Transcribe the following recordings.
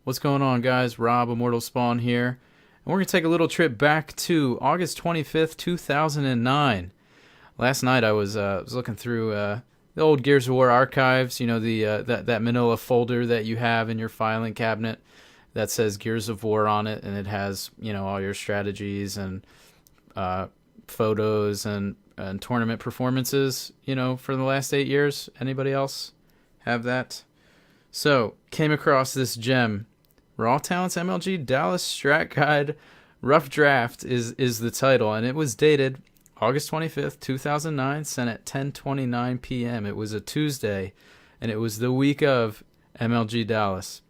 What's going on, guys? Rob, Immortal Spawn here. And we're going to take a little trip back to August 25th, 2009. Last night I was looking through the old Gears of War archives, you know, that manila folder that you have in your filing cabinet that says Gears of War on it, and it has, you know, all your strategies and photos and tournament performances, you know, for the last 8 years. Anybody else have that? So, came across this gem. Raw Talents MLG Dallas Strat Guide Rough Draft is the title, and it was dated August 25th, 2009, sent at 10:29 p.m. It was a Tuesday, and it was the week of MLG Dallas.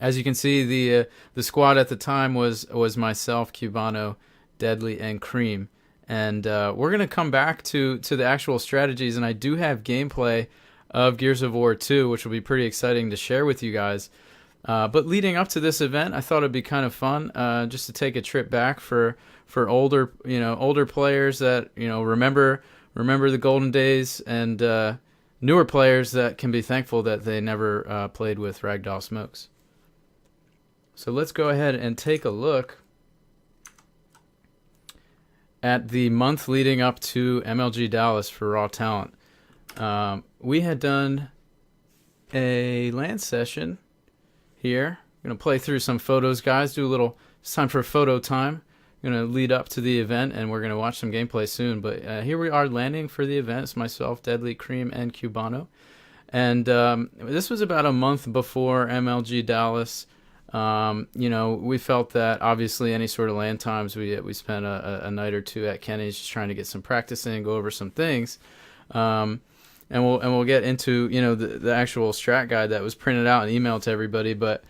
As you can see, the squad at the time was myself, Cubano, Deadly, and Cream. And we're going to come back to the actual strategies, and I do have gameplay of Gears of War 2, which will be pretty exciting to share with you guys. But leading up to this event, I thought it'd be kind of fun just to take a trip back for older players that, you know, remember the golden days, and newer players that can be thankful that they never played with Ragdoll Smokes. So let's go ahead and take a look at the month leading up to MLG Dallas for Raw Talent. We had done a LAN session here. I'm going to play through some photos, guys. It's time for photo time. I'm going to lead up to the event, and we're going to watch some gameplay soon. But here we are landing for the event. It's myself, Deadly, Cream, and Cubano. And this was about a month before MLG Dallas. You know, we felt that obviously any sort of LAN times, we spent a night or two at Kenny's just trying to get some practice in, go over some things. And we'll get into, you know, the actual strat guide that was printed out and emailed to everybody, but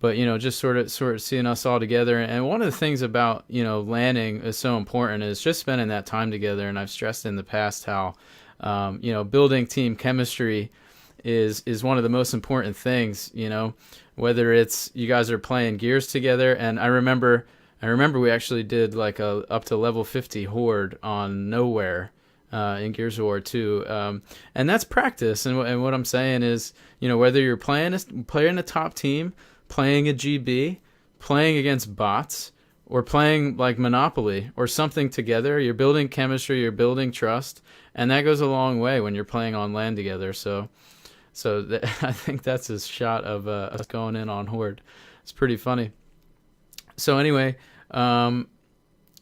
you know, just sort of seeing us all together. And one of the things about, you know, landing is so important is just spending that time together. And I've stressed in the past how you know, building team chemistry is one of the most important things, you know, whether it's you guys are playing Gears together. And I remember we actually did like a up to level 50 horde on Nowhere in Gears of War 2, and that's practice. And what I'm saying is, you know, whether you're playing a top team, playing a GB, playing against bots, or playing like Monopoly or something together, you're building chemistry, you're building trust, and that goes a long way when you're playing on LAN together. So I think that's a shot of us going in on horde. It's pretty funny. So anyway,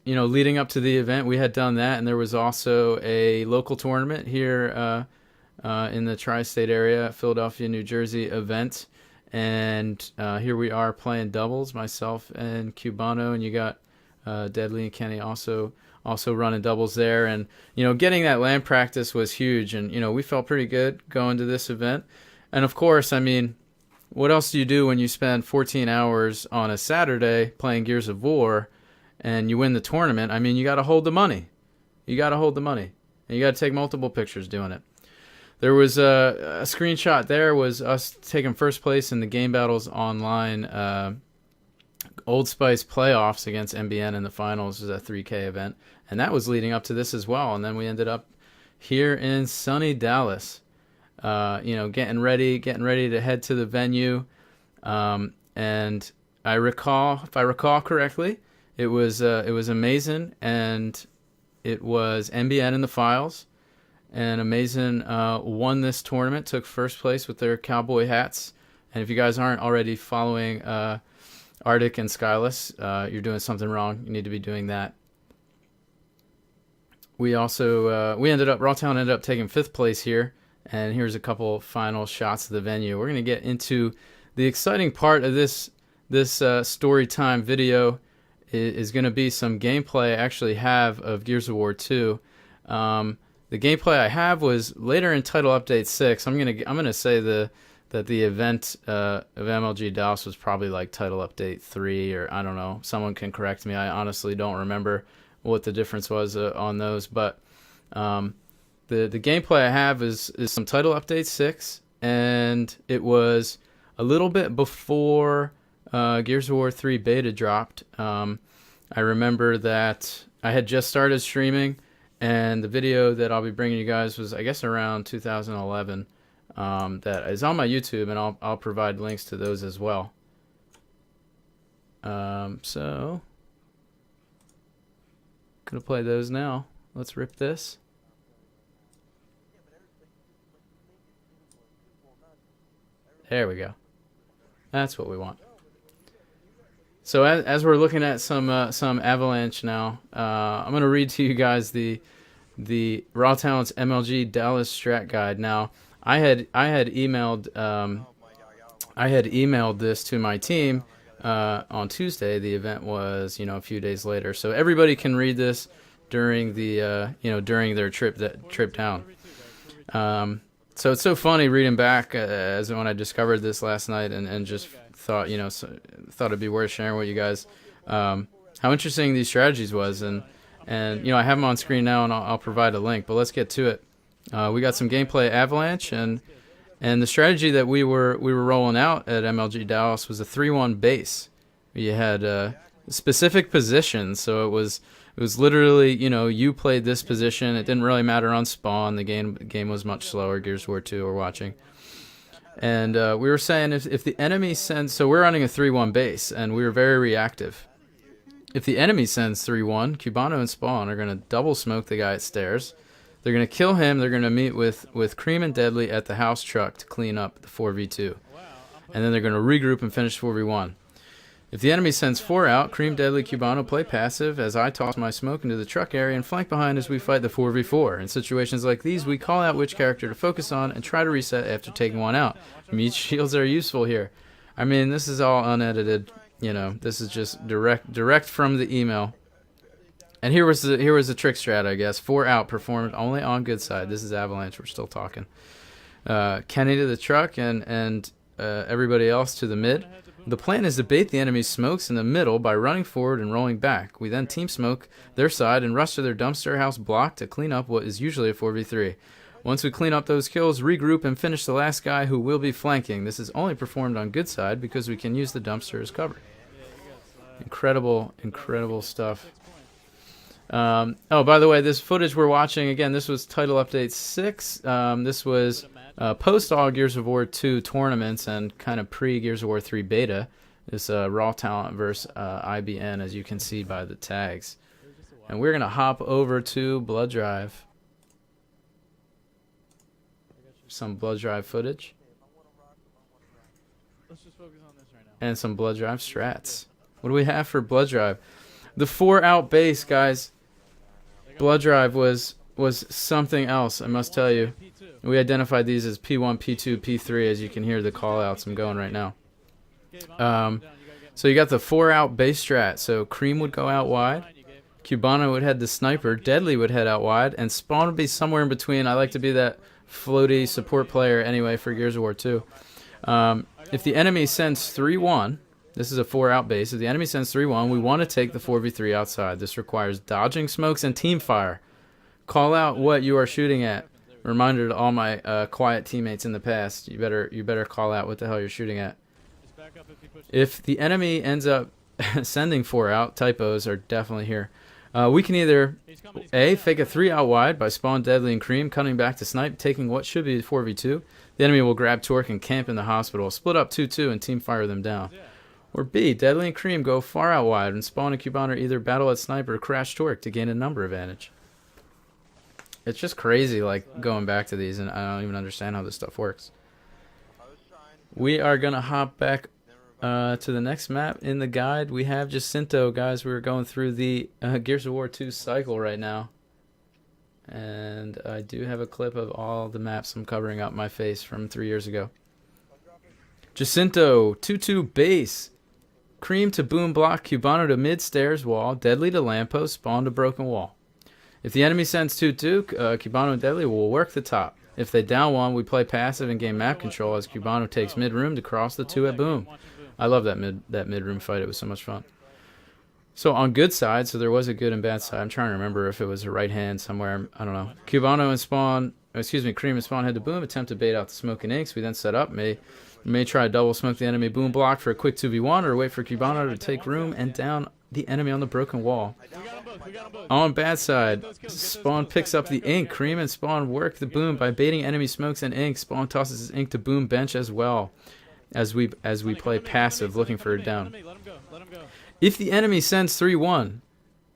you know, leading up to the event, we had done that, and there was also a local tournament here in the tri-state area, Philadelphia, New Jersey event, and here we are playing doubles, myself and Cubano, and you got Deadly and Kenny also running doubles there, and you know, getting that LAN practice was huge, and you know, we felt pretty good going to this event, and of course, I mean, what else do you do when you spend 14 hours on a Saturday playing Gears of War? And you win the tournament? I mean, you got to hold the money. And you got to take multiple pictures doing it. There was a screenshot there was us taking first place in the Game Battles Online Old Spice playoffs against MBN in the finals. It was a 3K event. And that was leading up to this as well. And then we ended up here in sunny Dallas, you know, getting ready to head to the venue. And if I recall correctly, it was Amazing, and it was MBN in the finals, and Amazing won this tournament, took first place with their cowboy hats. And if you guys aren't already following Arctic and Skyless, you're doing something wrong. You need to be doing that. We also Raw Talent ended up taking 5th place here, and here's a couple final shots of the venue. We're gonna get into the exciting part of this story time video. Is going to be some gameplay I actually have of Gears of War 2. The gameplay I have was later in Title Update 6. I'm gonna say that the event of MLG Dallas was probably like Title Update 3, or I don't know. Someone can correct me. I honestly don't remember what the difference was on those. But the gameplay I have is some Title Update 6, and it was a little bit before Gears of War 3 beta dropped. I remember that I had just started streaming, and the video that I'll be bringing you guys was, I guess, around 2011. That is on my YouTube, and I'll provide links to those as well. So gonna play those now. Let's rip this. There we go. That's what we want. So as we're looking at some Avalanche now, I'm gonna read to you guys the Raw Talents MLG Dallas Strat Guide. Now, I had emailed this to my team on Tuesday. The event was a few days later, so everybody can read this during the during their trip down. So it's so funny reading back as when I discovered this last night and just thought thought it'd be worth sharing with you guys how interesting these strategies was and I have them on screen now and I'll provide a link, but let's get to it. We got some gameplay Avalanche and the strategy that we were rolling out at MLG Dallas was a 3-1 base. You had specific positions, so it was literally you played this position. It didn't really matter on spawn. The game was much slower. Gears of War 2 we're watching. And we were saying if the enemy sends... So we're running a 3-1 base, and we were very reactive. If the enemy sends 3-1, Cubano and Spawn are going to double smoke the guy at stairs. They're going to kill him. They're going to meet with Cream and Deadly at the house truck to clean up the 4v2. And then they're going to regroup and finish 4v1. If the enemy sends 4 out, Cream, Deadly, Cubano play passive as I toss my smoke into the truck area and flank behind as we fight the 4v4. In situations like these, we call out which character to focus on and try to reset after taking one out. Meat shields are useful here. I mean, this is all unedited. This is just direct from the email. And here was the trick strat, I guess. 4 out, performed only on good side. This is Avalanche. We're still talking. Kenny to the truck and everybody else to the mid. The plan is to bait the enemy's smokes in the middle by running forward and rolling back. We then team smoke their side and rush to their dumpster house block to clean up what is usually a 4v3. Once we clean up those kills, regroup and finish the last guy who will be flanking. This is only performed on good side because we can use the dumpster as cover. Incredible stuff. Oh, by the way, this footage we're watching, again, this was Title Update 6. This was post all Gears of War 2 tournaments and kind of pre-Gears of War 3 beta. This Raw Talent versus IBN, as you can see by the tags. And we're going to hop over to Blood Drive. Some Blood Drive footage. And some Blood Drive strats. What do we have for Blood Drive? The 4 out base, guys. Blood Drive was something else, I must tell you. We identified these as P1, P2, P3, as you can hear the call outs. I'm going right now. So you got the 4 out base strat. So Cream would go out wide. Cubano would head the sniper. Deadly would head out wide. And Spawn would be somewhere in between. I like to be that floaty support player anyway for Gears of War 2. If the enemy sends 3-1, this is a 4 out base. If the enemy sends 3-1, we want to take the 4v3 outside. This requires dodging smokes and team fire. Call out what you are shooting at. Reminder to all my quiet teammates in the past, you better call out what the hell you're shooting at. If the enemy ends up sending 4 out, typos are definitely here. We can either A, fake a 3 out wide by Spawn, Deadly, and Cream, cutting back to snipe, taking what should be 4v2. The enemy will grab Torque and camp in the hospital, split up 2-2 and team fire them down. Or B, Deadly and Cream go far out wide and Spawn and Cubano either battle at sniper or crash Torque to gain a number advantage. It's just crazy, like, going back to these, and I don't even understand how this stuff works. We are going to hop back to the next map in the guide. We have Jacinto, guys. We're going through the Gears of War 2 cycle right now. And I do have a clip of all the maps I'm covering up my face from 3 years ago. Jacinto, 2-2 base. Cream to boom block, Cubano to mid stairs wall, Deadly to lamppost, Spawn to broken wall. If the enemy sends 2-2, Cubano and Deadly will work the top. If they down one, we play passive and gain map control as Cubano takes mid room to cross the 2 at boom. I love that mid room fight. It was so much fun. So on good side, so there was a good and bad side. I'm trying to remember if it was a right hand somewhere. I don't know. Cubano and Spawn, Cream and Spawn head to boom, attempt to bait out the smoking inks. We then set up. May try to double smoke the enemy boom block for a quick 2v1 or wait for Cubano to take room and down the enemy on the broken wall. On bad side, Spawn picks up the ink. Cream and Spawn work the boom by baiting enemy smokes and ink. Spawn tosses his ink to boom bench as well. as we play passive, looking for a down. If the enemy sends 3-1,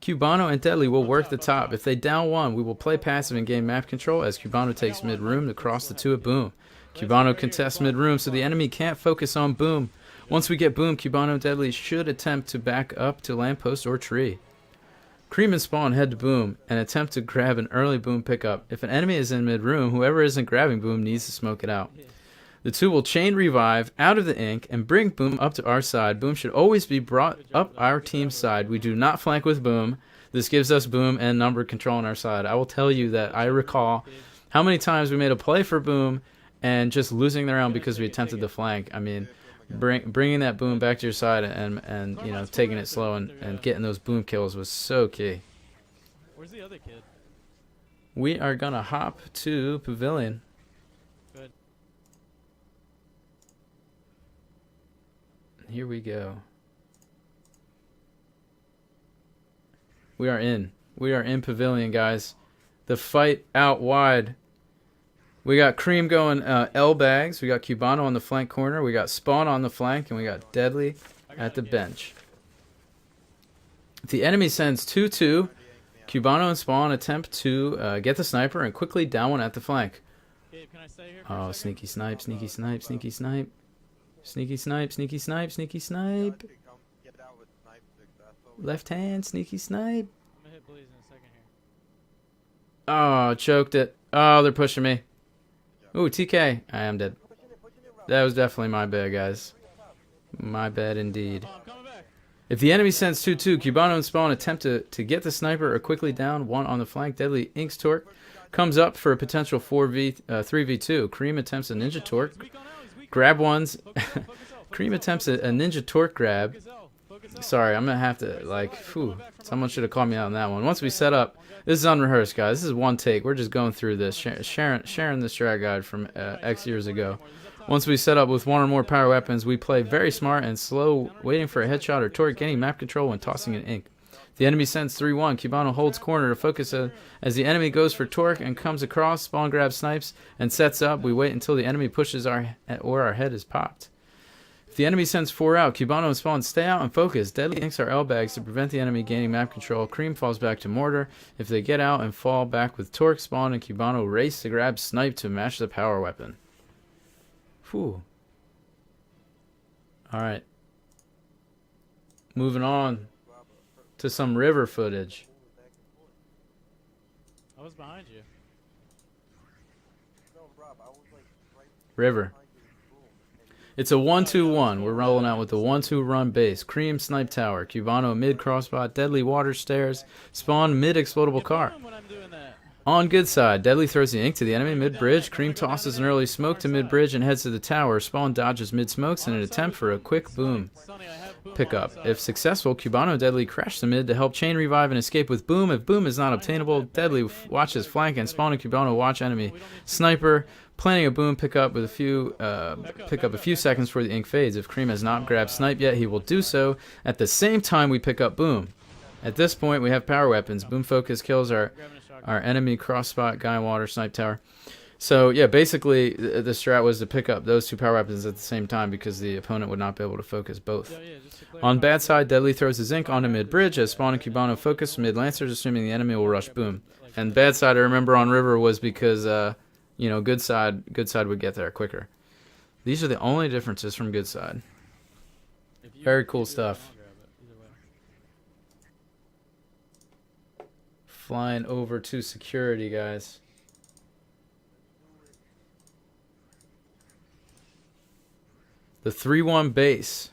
Cubano and Deadly will work the top. If they down 1, we will play passive and gain map control as Cubano takes mid-room to cross the 2 at Boom. Cubano contests mid-room so the enemy can't focus on Boom. Once we get Boom, Cubano and Deadly should attempt to back up to lamppost or tree. Cream and Spawn head to Boom and attempt to grab an early Boom pickup. If an enemy is in mid-room, whoever isn't grabbing Boom needs to smoke it out. The 2 will chain revive out of the ink and bring Boom up to our side. Boom should always be brought up our team's side. We do not flank with Boom. This gives us Boom and number control on our side. I will tell you that I recall how many times we made a play for Boom and just losing the round because we attempted to flank. I mean, bringing that Boom back to your side and you know, taking it slow and getting those Boom kills was so key. Where's the other kid? We are going to hop to Pavilion. Good. Here we go. We are in. We are in Pavilion, guys. The fight out wide. We got Cream going L bags. We got Cubano on the flank corner. We got Spawn on the flank. And we got Deadly at the bench. If the enemy sends 2-2, Cubano and Spawn attempt to get the sniper and quickly down one at the flank. Oh, sneaky snipe, sneaky snipe, sneaky snipe. Sneaky snipe, sneaky snipe, sneaky snipe. Left hand, sneaky snipe. I'm gonna hit Blaze in a second here. Oh, choked it. Oh, they're pushing me. Ooh, TK. I am dead. That was definitely my bad, guys. My bad indeed. Oh, I'm coming back. If the enemy sends 2-2, Cubano and Spawn attempt to get the sniper or quickly down one on the flank. Deadly Ink's Torque comes up for a potential 3v2. Cream attempts a ninja torque. Grab ones. Cream attempts a ninja torque grab. Sorry, I'm going to have to, like, whew, someone should have called me out on that one. Once we set up, this is unrehearsed, guys. This is one take. We're just going through this, sharing the strat guide from X years ago. Once we set up with one or more power weapons, we play very smart and slow, waiting for a headshot or torque, gaining map control when tossing an ink. The enemy sends 3-1. Cubano holds corner to focus as the enemy goes for torque and comes across. Spawn grabs snipes and sets up. We wait until the enemy pushes our head is popped. If the enemy sends 4 out, Cubano and Spawn stay out and focus. Deadly inks our L bags to prevent the enemy gaining map control. Cream falls back to mortar. If they get out and fall back with torque, Spawn and Cubano race to grab snipe to match the power weapon. Whew. Alright. Moving on to some river footage. I was behind you. River. It's a 1-2-1. We're rolling out with the 1-2 run base. Cream snipe tower. Cubano mid crossbot. Deadly water stairs. Spawn mid explodable car. On good side, Deadly throws the ink to the enemy mid-bridge. Cream tosses an early smoke to mid-bridge and heads to the tower. Spawn dodges mid-smokes in an attempt for a quick boom pickup. If successful, Cubano and Deadly crash the mid to help chain revive and escape with Boom. If Boom is not obtainable, Deadly watches flank and Spawn and Cubano watch enemy sniper, planning a Boom pickup with a few seconds before the ink fades. If Cream has not grabbed snipe yet, he will do so at the same time we pick up Boom. At this point, we have power weapons. Boom focus kills our enemy cross-spot, guy in water, snipe tower. So, yeah, basically, the strat was to pick up those 2 power weapons at the same time because the opponent would not be able to focus both. On bad side, Deadly throws his ink onto mid-bridge as Spawn and Cubano focus mid-lancers, assuming the enemy will rush Boom. And bad side, I remember on River, was because, you know, good side would get there quicker. These are the only differences from good side. Very cool stuff. Flying over to security, guys. The 3-1 base.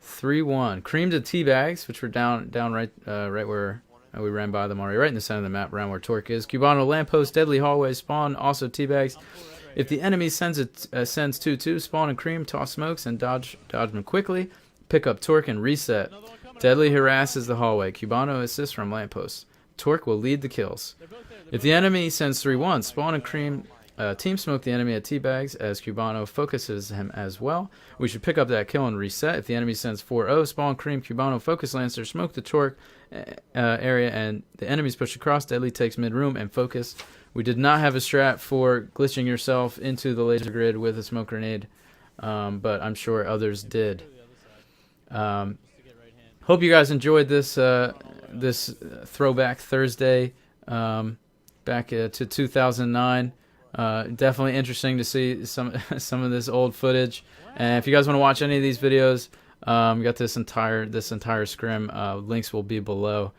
3-1. Cream to T-bags, which were down right where we ran by them already, right in the center of the map, around where Torque is. Cubano lamppost, Deadly hallway, Spawn also T-bags. If the enemy sends 2-2, Spawn and Cream toss smokes and dodge them quickly, pick up Torque and reset. Deadly harasses the hallway. Cubano assists from lamppost. Torque will lead the kills. If the enemy sends 3-1, Spawn and Cream team smoke the enemy at T-bags as Cubano focuses him as well. We should pick up that kill and reset. If the enemy sends 4-0, Spawn, Cream, Cubano focus Lancer, smoke the Torque area, and the enemies push across. Deadly takes mid-room and focus. We did not have a strat for glitching yourself into the laser grid with a smoke grenade. but I'm sure others did. Go to the other side, Um, just to get right hand. hope you guys enjoyed this Throwback Thursday back to 2009. Definitely interesting to see some of this old footage. And if you guys want to watch any of these videos, we got this entire scrim. Links will be below.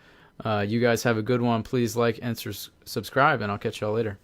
You guys have a good one. Please like and subscribe, and I'll catch y'all later.